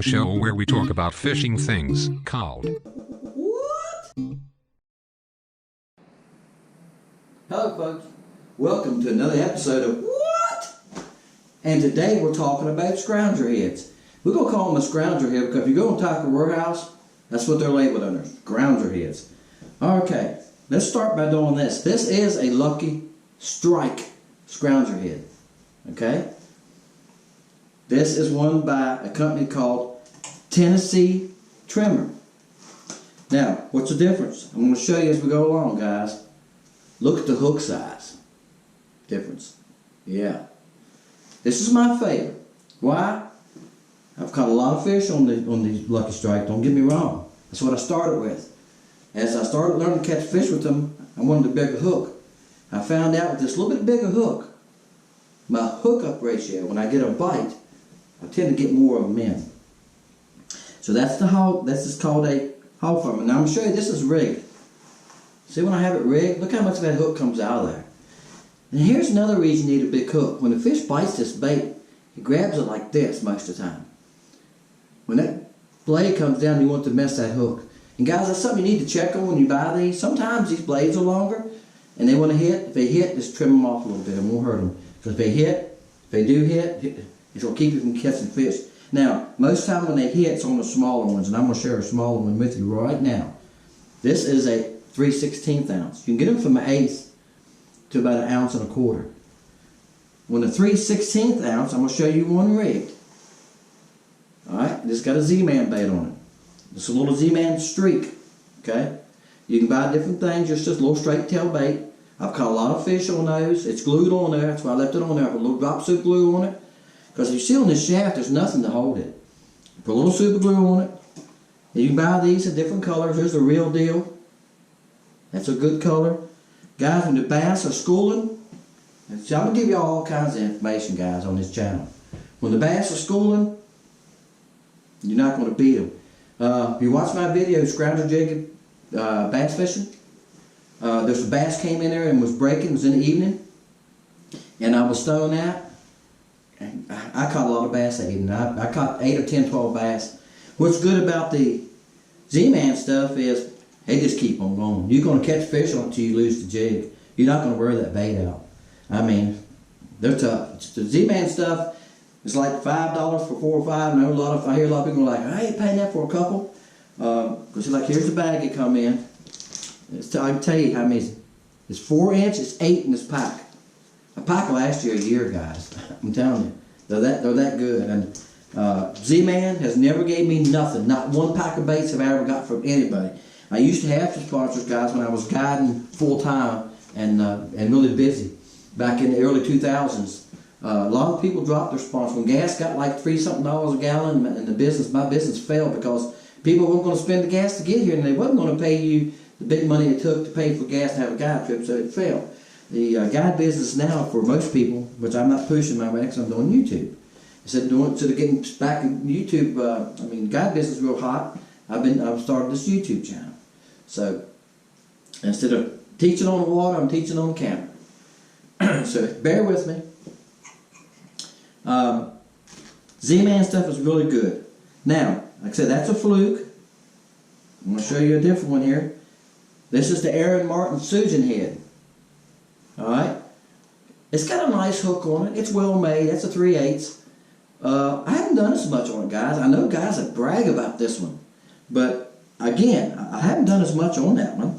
a show where we talk about fishing things called. What? Hello folks, welcome to another episode of What? And today we're talking about scrounger heads. We're going to call them a scrounger head because if you go in Tackle Warehouse, that's what they're labeled under, scrounger heads. Okay, let's start by doing this. This is a Lucky Strike scrounger head. Okay? This is one by a company called Jenko Tremor. Now, what's the difference? I'm going to show you as we go along, guys. Look at the hook size. Difference. Yeah. This is my favorite. Why? I've caught a lot of fish on these Lucky Strike, don't get me wrong. That's what I started with. As I started learning to catch fish with them, I wanted a bigger hook. I found out with this little bit bigger hook, my hookup ratio, when I get a bite, I tend to get more of them in. So that's the hog, this is called a hog farmer. Now I'm going to show you, this is rigged. See when I have it rigged, look how much of that hook comes out of there. And here's another reason you need a big hook. When the fish bites this bait, he grabs it like this most of the time. When that blade comes down, you want to mess that hook. And guys, that's something you need to check on when you buy these. Sometimes these blades are longer and they want to hit. If they hit, just trim them off a little bit. It won't hurt them. Because if they do hit, it's going to keep you from catching fish. Now, most time when they hit, it's on the smaller ones, and I'm going to share a smaller one with you right now. This is a 3/16 ounce. You can get them from an eighth to about 1.25 ounces. When the 3/16 ounce, I'm going to show you one rigged. Alright, this got a Z-Man bait on it. It's a little Z-Man streak. Okay? You can buy different things, just this little straight tail bait. I've caught a lot of fish on those. It's glued on there, that's why I left it on there. I put a little drop super glue on it. Because if you see on this shaft, there's nothing to hold it. You put a little super glue on it. And you can buy these in different colors. Here's the real deal. That's a good color. Guys, when the bass are schooling, so I'm going to give you all kinds of information, guys, on this channel. When the bass are schooling, you're not going to beat them. If you watch my video, Scrounger Jigs bass fishing, there's a bass came in there and was breaking. It was in the evening. And I was throwing out. I caught a lot of bass that evening. I caught 8 or 10, 12 bass. What's good about the Z-Man stuff is they just keep on going. You're going to catch fish until you lose the jig. You're not going to wear that bait out. I mean, they're tough. The Z-Man stuff is like $5 for 4 or 5. And I hear a lot of people like, I ain't paying that for a couple. Because like, here's the bag it come in. I can tell you how many. It's 4 inch, it's 8 in this pack. A pack will last you a year, guys. I'm telling you, they're that good. And Z-Man has never gave me nothing. Not one pack of baits have I ever got from anybody. I used to have some sponsors, guys, when I was guiding full time and really busy back in the early 2000s. A lot of people dropped their sponsors when gas got like $3-something a gallon, and my business failed because people weren't going to spend the gas to get here, and they wasn't going to pay you the big money it took to pay for gas to have a guide trip, so it failed. The guide business now, for most people, which I'm not pushing my way because I'm doing YouTube. Instead of getting back in YouTube, guide business is real hot. I've started this YouTube channel. So instead of teaching on the water, I'm teaching on camera. So bear with me. Z-Man stuff is really good. Now, like I said, that's a fluke. I'm going to show you a different one here. This is the Aaron Martin Suijin head. Alright, it's got a nice hook on it. It's well made. That's a 3/8. I haven't done as much on it, guys. I know guys that brag about this one, but again, I haven't done as much on that one.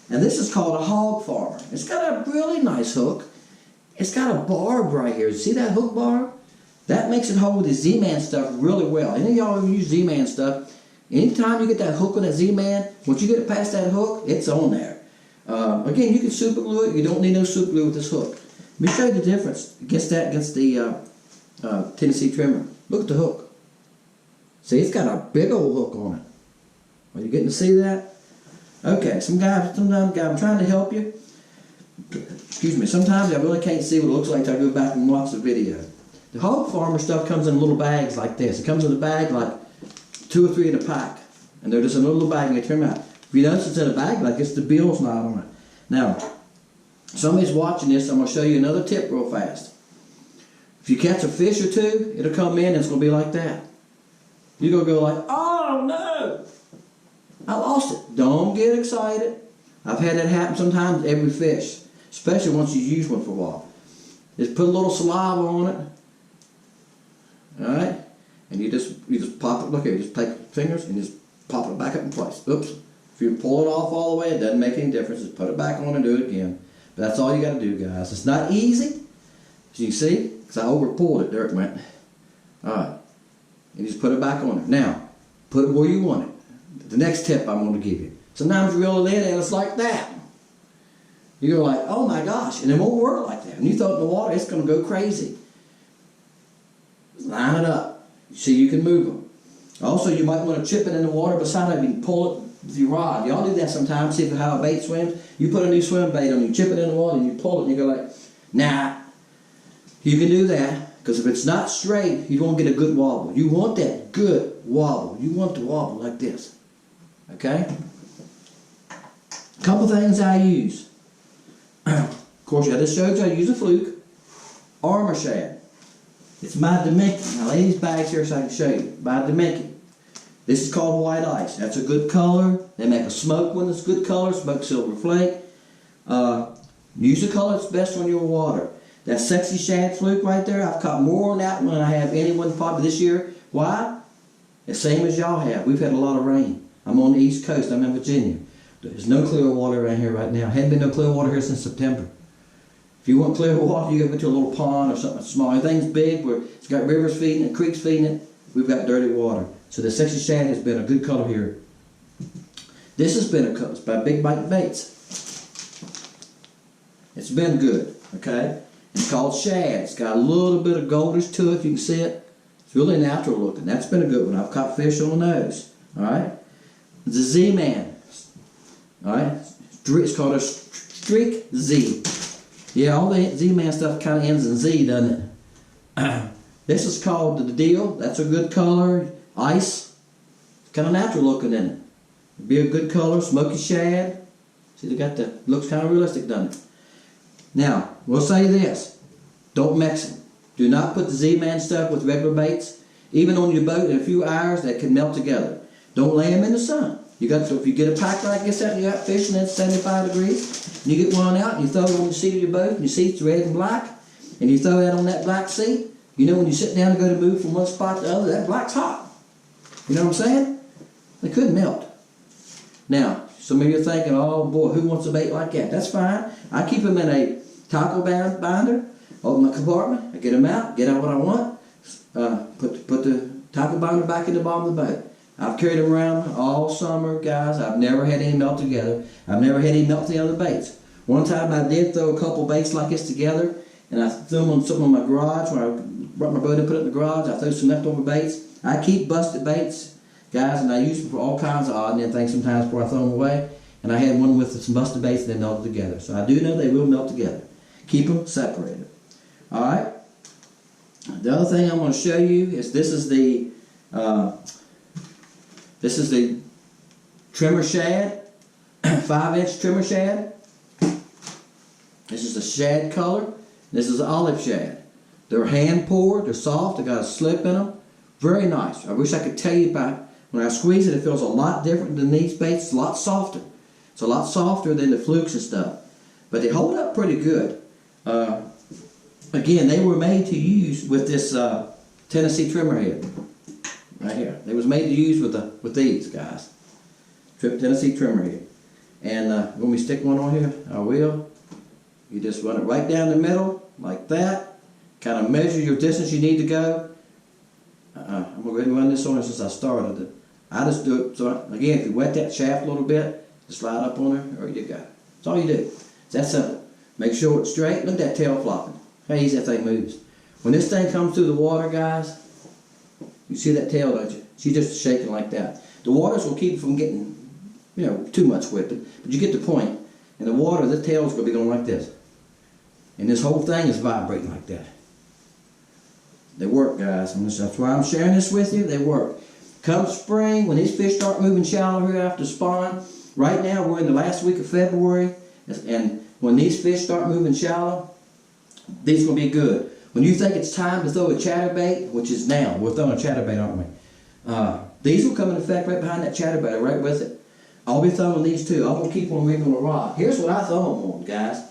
And this is called a hog farmer. It's got a really nice hook. It's got a barb right here. See that hook barb? That makes it hold the Z-Man stuff really well. Any of y'all who use Z-Man stuff, anytime you get that hook on that Z-Man, once you get it past that hook, it's on there. Again, you can super glue it. You don't need no super glue with this hook. Let me show you the difference against the Jenko Tremor. Look at the hook. See, it's got a big old hook on it. Are you getting to see that? Okay, sometimes I'm trying to help you. Excuse me. Sometimes I really can't see what it looks like until I go back and watch the video. The hog farmer stuff comes in little bags like this. It comes in a bag like 2 or 3 in a pack, and they're just in a little bag and they turn out. If you notice it's in a bag like this, the bill's not on it. Now, somebody's watching this, I'm going to show you another tip real fast. If you catch a fish or two, it'll come in and it's going to be like that. You're going to go like, oh no, I lost it. Don't get excited. I've had that happen sometimes every fish, especially once you use one for a while. Just put a little saliva on it. Alright? And you just pop it, look here, you just take your fingers and just pop it back up in place. Oops. If you pull it off all the way, it doesn't make any difference. Just put it back on and do it again. But that's all you got to do, guys. It's not easy, as you can see, because I over pulled it, there it went. Alright. And just put it back on there. Now, put it where you want it. The next tip I'm going to give you. Sometimes you reel it in and it's like that. You go like, oh my gosh, and it won't work like that. When you throw it in the water, it's going to go crazy. Line it up. See, you can move them. Also, you might want to chip it in the water beside it. You can pull it with your rod. Y'all do that sometimes. See how a bait swims. You put a new swim bait on, you chip it in the water, and you pull it, and you go like, nah. You can do that, because if it's not straight, you won't get a good wobble. You want that good wobble. You want to wobble like this. Okay? Couple things I use. Of course, I just showed you I use a fluke. Armor shad. It's by Damiki. I lay these bags here so I can show you. By Damiki. This is called white ice. That's a good color. They make a smoked one that's good color, smoked silver flake. Use the color that's best on your water. That sexy shad fluke right there, I've caught more on that one than I have anyone probably this year. Why? The same as y'all have. We've had a lot of rain. I'm on the East Coast. I'm in Virginia. There's no clear water around here right now. Hadn't been no clear water here since September. If you want clear water, you go to a little pond or something small. Anything's big where it's got rivers feeding it, creeks feeding it, we've got dirty water. So the sexy shad has been a good color here. This has been a color. It's by Big Bite Baits. It's been good, okay? It's called shad. It's got a little bit of goldish to it, if you can see it. It's really natural looking. That's been a good one. I've caught fish on the nose, all right? The Z-Man, all right? It's called a StreakZ. Yeah, all the Z-Man stuff kind of ends in Z, doesn't it? This is called the Deal. That's a good color. Ice. It's kind of natural looking in it. It'd be a good color. Smoky shad. See, they got the, looks kind of realistic, doesn't it? Now, we'll say this. Don't mix them. Do not put the Z-Man stuff with regular baits. Even on your boat in a few hours, that can melt together. Don't lay them in the sun. You got to, if you get a pack like this out and you're out fishing at 75 degrees, and you get one out and you throw it on the seat of your boat, and your seat's red and black, and you throw that on that black seat, you know when you sit down to go to move from one spot to the other, that black's hot. You know what I'm saying? They could melt. Now, some of you are thinking, oh boy, who wants a bait like that? That's fine. I keep them in a tackle binder, open my compartment, I get them out, get out what I want, put the tackle binder back in the bottom of the boat. I've carried them around all summer, guys. I've never had any melt together. I've never had any melt the other baits. One time I did throw a couple baits like this together, and I threw them on something in my garage. When I brought my boat and put it in the garage, I threw some leftover baits. I keep busted baits, guys, and I use them for all kinds of odd and end things sometimes before I throw them away. And I had one with some busted baits and they melted together. So I do know they will melt together. Keep them separated. All right. The other thing I'm going to show you is this is the Tremor shad, 5-inch Tremor shad. This is the shad color. This is the olive shad. They're hand poured, they're soft, they got a slip in them. Very nice. I wish I could tell you about when I squeeze it, it feels a lot different than these baits. It's a lot softer. It's a lot softer than the flukes and stuff. But they hold up pretty good. Again, they were made to use with this Tennessee Tremor head. Right here. They was made to use with these guys. Tennessee Tremor head. And when we stick one on here, I will. You just run it right down the middle, like that. Kind of measure your distance you need to go. I'm going to go ahead and run this on her since I started it. I just do it, so again, if you wet that shaft a little bit, just slide up on her, or you got it. That's all you do. It's that simple. Make sure it's straight. Look at that tail flopping. How easy that thing moves. When this thing comes through the water, guys, you see that tail, don't you? She's just shaking like that. The waters will keep it from getting, you know, too much whipping, but you get the point. In the water, the tail's going to be going like this. And this whole thing is vibrating like that. They work, guys. That's why I'm sharing this with you. They work. Come spring, when these fish start moving shallow here after spawn, right now we're in the last week of February, and when these fish start moving shallow, these will be good. When you think it's time to throw a chatterbait, which is now, we're throwing a chatterbait, aren't we? These will come in effect right behind that chatterbait, right with it. I'll be throwing these too. I'm going to keep on rigging the rod. Here's what I throw them on, guys.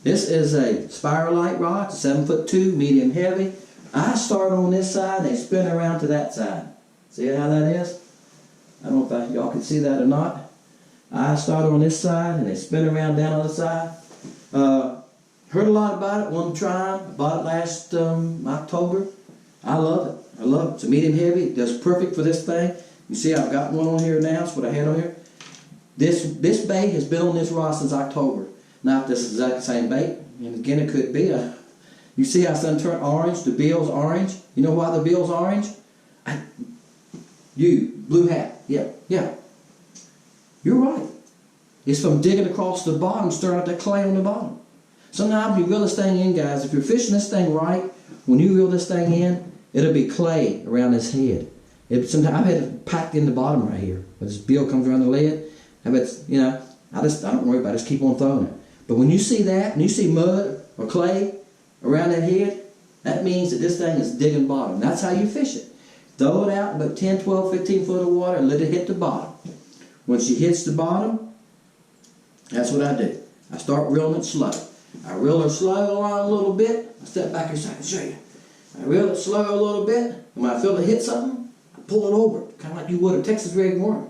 This is a Spiralite rod, it's 7'2", medium heavy. I start on this side, they spin around to that side. See how that is? I don't know if y'all can see that or not. I start on this side and they spin around down on the side. Heard a lot about it, wanted to try it. Bought it last October. I love it. I love it. It's a medium heavy. It does perfect for this thing. You see I've got one on here now. That's what I had on here. This bait has been on this rod since October. Not this exact same bait. And again, it could be a... You see how sun turned orange? The bill's orange. You know why the bill's orange? Blue hat. Yeah. You're right. It's from digging across the bottom, stirring up that clay on the bottom. Sometimes you reel this thing in, guys. If you're fishing this thing right, when you reel this thing in, it'll be clay around his head. Sometimes I've had it packed in the bottom right here. When this bill comes around the lid, I don't worry about it. Just keep on throwing it. But when you see that, and you see mud or clay around that head, that means that this thing is digging bottom. That's how you fish it. Throw it out about 10, 12, 15 foot of water and let it hit the bottom. When she hits the bottom, that's what I do. I start reeling it slow. I reel her slow along a little bit. I step back here so I can show you. I reel it slow a little bit, and when I feel it hit something, I pull it over, kind of like you would a Texas rig worm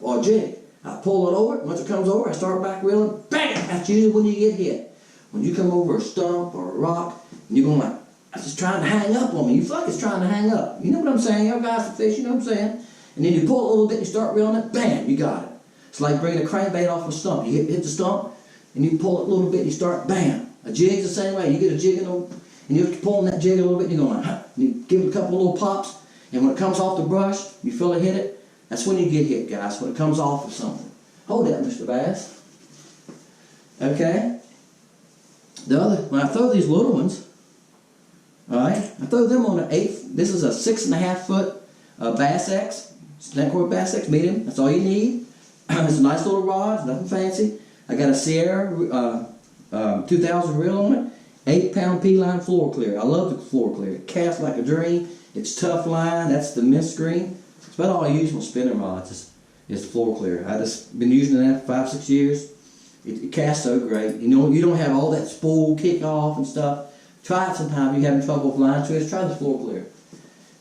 or a jig. I pull it over, once it comes over, I start back reeling, bam! That's usually when you get hit. When you come over a stump or a rock, and you're going like, it's just trying to hang up on me. You feel like it's trying to hang up. You know what I'm saying? You guys that fish, you know what I'm saying? And then you pull it a little bit, you start reeling it, bam! You got it. It's like bringing a crankbait off a stump. You hit the stump, and you pull it a little bit, you start, bam! A jig's the same way. You get a jig and you're pulling that jig a little bit, and you're going, huh? And you give it a couple little pops, and when it comes off the brush, you feel it hit it. That's when you get hit, guys, when it comes off of something. Hold that, Mr. Bass. Okay? When I throw these little ones, alright, I throw them on an 8, this is a 6.5 foot BassX, Jenko BassX medium, that's all you need. It's a nice little rod, it's nothing fancy. I got a Sahara 2000 reel on it, 8-pound P-line Floroclear. I love the Floroclear. It casts like a dream. It's tough line. That's the mist green. It's about all I use on spinning rods is the Floroclear. I just been using that for 5-6 years. It casts so great. You know, you don't have all that spool kick off and stuff. Try it sometime if you're having trouble with line twists. Try the Floroclear.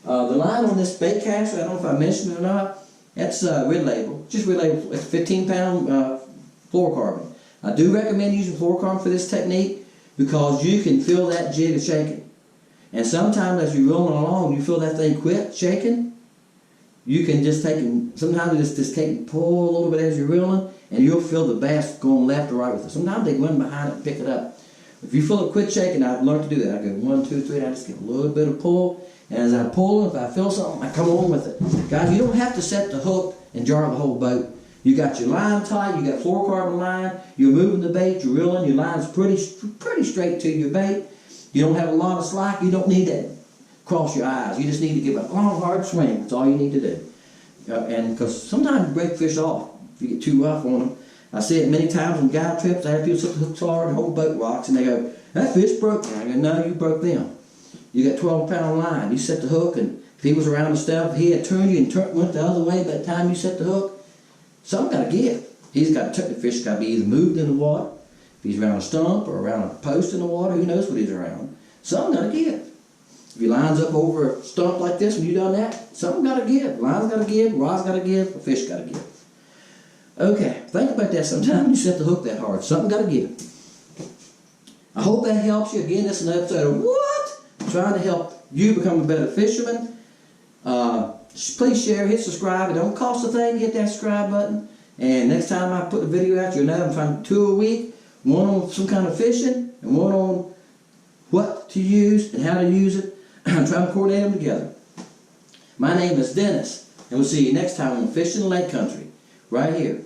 The line on this bait caster, I don't know if I mentioned it or not, that's red label. Just red label. It's 15-pound Fluorocarbon. I do recommend using Fluorocarbon for this technique because you can feel that jig is shaking. And sometimes as you're rolling along, you feel that thing quit shaking. You can just take and sometimes just take and pull a little bit as you're reeling, and you'll feel the bass going left or right with it. Sometimes they run behind it and pick it up. If you feel it quit shaking, I've learned to do that. I go 1, 2, 3, and I just get a little bit of pull. And as I pull, if I feel something, I come on with it. Guys, you don't have to set the hook and jar the whole boat. You got your line tight, you got fluorocarbon line, you're moving the bait, you're reeling, your line's pretty straight to your bait. You don't have a lot of slack, you don't need that cross your eyes. You just need to give a long, hard swing. That's all you need to do. And because sometimes you break fish off if you get too rough on them. I see it many times on guide trips. I have people set the hooks hard, the whole boat rocks, and they go, that fish broke me. I go, no, you broke them. You got 12-pound line. You set the hook, and if he was around the stuff, if he had turned you and went the other way by the time you set the hook, something got to give. The fish got to be either moved in the water, if he's around a stump or around a post in the water, who knows what he's around. Something got to give. If he lines up over a stump like this when you done that, something got to give. Line's got to give, rod's got to give, a fish got to give. Okay, think about that sometime you set the hook that hard. Something got to give. I hope that helps you. Again, this is an episode of What? I'm trying to help you become a better fisherman. Please share, hit subscribe. It don't cost a thing to hit that subscribe button. And next time I put a video out, you'll know I'm trying 2 a week. One on some kind of fishing and one on what to use and how to use it. I'm trying to coordinate them together. My name is Dennis, and we'll see you next time on Fishing Lake Country, right here